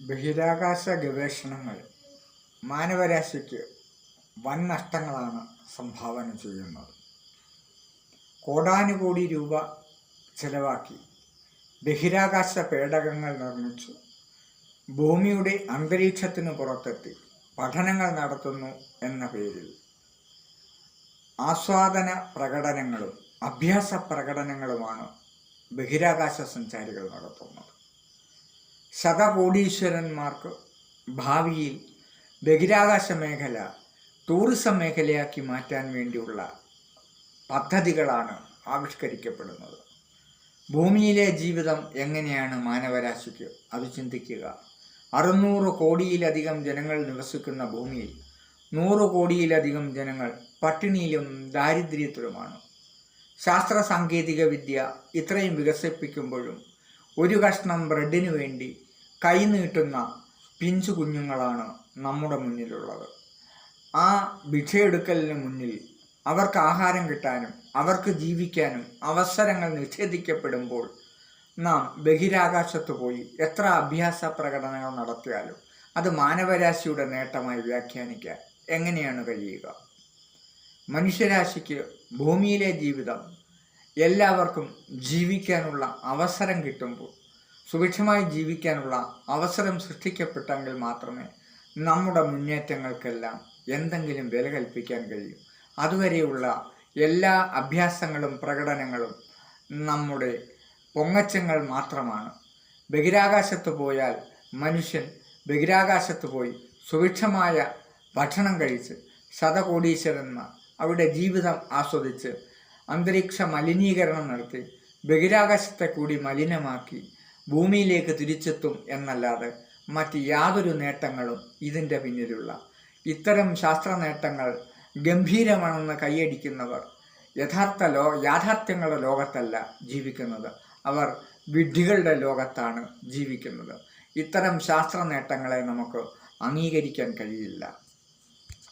ബഹിരാകാശ ഗവേഷണങ്ങൾ മാനവരാശിക്ക് വൻ നഷ്ടങ്ങളാണ് സംഭാവന ചെയ്യുന്നത്. കോടാനുകോടി രൂപ ചെലവാക്കി ബഹിരാകാശ പേടകങ്ങൾ നിർമ്മിച്ചു ഭൂമിയുടെ അന്തരീക്ഷത്തിന് പുറത്തെത്തി പഠനങ്ങൾ നടത്തുന്നു എന്ന പേരിൽ ആസ്വാദന പ്രകടനങ്ങളും അഭ്യാസ പ്രകടനങ്ങളുമാണ് ബഹിരാകാശ സഞ്ചാരികൾ നടത്തുന്നത്. ശതകോടീശ്വരന്മാർക്ക് ഭാവിയിൽ ബഹിരാകാശ മേഖല ടൂറിസം മേഖലയാക്കി മാറ്റാൻ വേണ്ടിയുള്ള പദ്ധതികളാണ് ആവിഷ്കരിക്കപ്പെടുന്നത്. ഭൂമിയിലെ ജീവിതം എങ്ങനെയാണ് മാനവരാശിക്ക് അത് ചിന്തിക്കുക. 600 കോടിയിലധികം ജനങ്ങൾ നിവസിക്കുന്ന ഭൂമിയിൽ 100 കോടിയിലധികം ജനങ്ങൾ പട്ടിണിയിലും ദാരിദ്ര്യത്തിലുമാണ്. ശാസ്ത്ര സാങ്കേതിക വിദ്യ ഇത്രയും വികസിപ്പിക്കുമ്പോഴും ഒരു കഷ്ണം ബ്രെഡിനു വേണ്ടി കൈനീട്ടുന്ന പിഞ്ചു കുഞ്ഞുങ്ങളാണ് നമ്മുടെ മുന്നിലുള്ളത്. ആ ഭിക്ഷയെടുക്കലിന് മുന്നിൽ അവർക്ക് ആഹാരം കിട്ടാനും അവർക്ക് ജീവിക്കാനും അവസരങ്ങൾ നിഷേധിക്കപ്പെടുമ്പോൾ നാം ബഹിരാകാശത്ത് പോയി എത്ര അഭ്യാസ പ്രകടനങ്ങൾ നടത്തിയാലും അത് മാനവരാശിയുടെ നേട്ടമായി വ്യാഖ്യാനിക്കാൻ എങ്ങനെയാണ് കഴിയുക? മനുഷ്യരാശിക്ക് ഭൂമിയിലെ ജീവിതം എല്ലാവർക്കും ജീവിക്കാനുള്ള അവസരം കിട്ടുമ്പോൾ, സുഭിക്ഷമായി ജീവിക്കാനുള്ള അവസരം സൃഷ്ടിക്കപ്പെട്ടെങ്കിൽ മാത്രമേ നമ്മുടെ മുന്നേറ്റങ്ങൾക്കെല്ലാം എന്തെങ്കിലും വില കൽപ്പിക്കാൻ കഴിയൂ. അതുവരെയുള്ള എല്ലാ അഭ്യാസങ്ങളും പ്രകടനങ്ങളും നമ്മുടെ പൊങ്ങച്ചങ്ങൾ മാത്രമാണ്. ബഹിരാകാശത്ത് പോയാൽ മനുഷ്യൻ ബഹിരാകാശത്ത് പോയി സുഭിക്ഷമായ ഭക്ഷണം കഴിച്ച് ശതകോടീശ്വരന്മാർ അവിടെ ജീവിതം ആസ്വദിച്ച് അന്തരീക്ഷ മലിനീകരണം നടത്തി ബഹിരാകാശത്തെ കൂടി മലിനമാക്കി ഭൂമിയിലേക്ക് തിരിച്ചെത്തും എന്നല്ലാതെ മറ്റ് യാതൊരു നേട്ടങ്ങളും ഇതിൻ്റെ പിന്നിലുള്ള. ഇത്തരം ശാസ്ത്ര നേട്ടങ്ങൾ ഗംഭീരമാണെന്ന് കൈയടിക്കുന്നവർ യാഥാർത്ഥ്യങ്ങളുടെ ലോകത്തല്ല ജീവിക്കുന്നത്, അവർ വിഡ്ഢികളുടെ ലോകത്താണ് ജീവിക്കുന്നത്. ഇത്തരം ശാസ്ത്ര നേട്ടങ്ങളെ നമുക്ക് അംഗീകരിക്കാൻ കഴിയില്ല.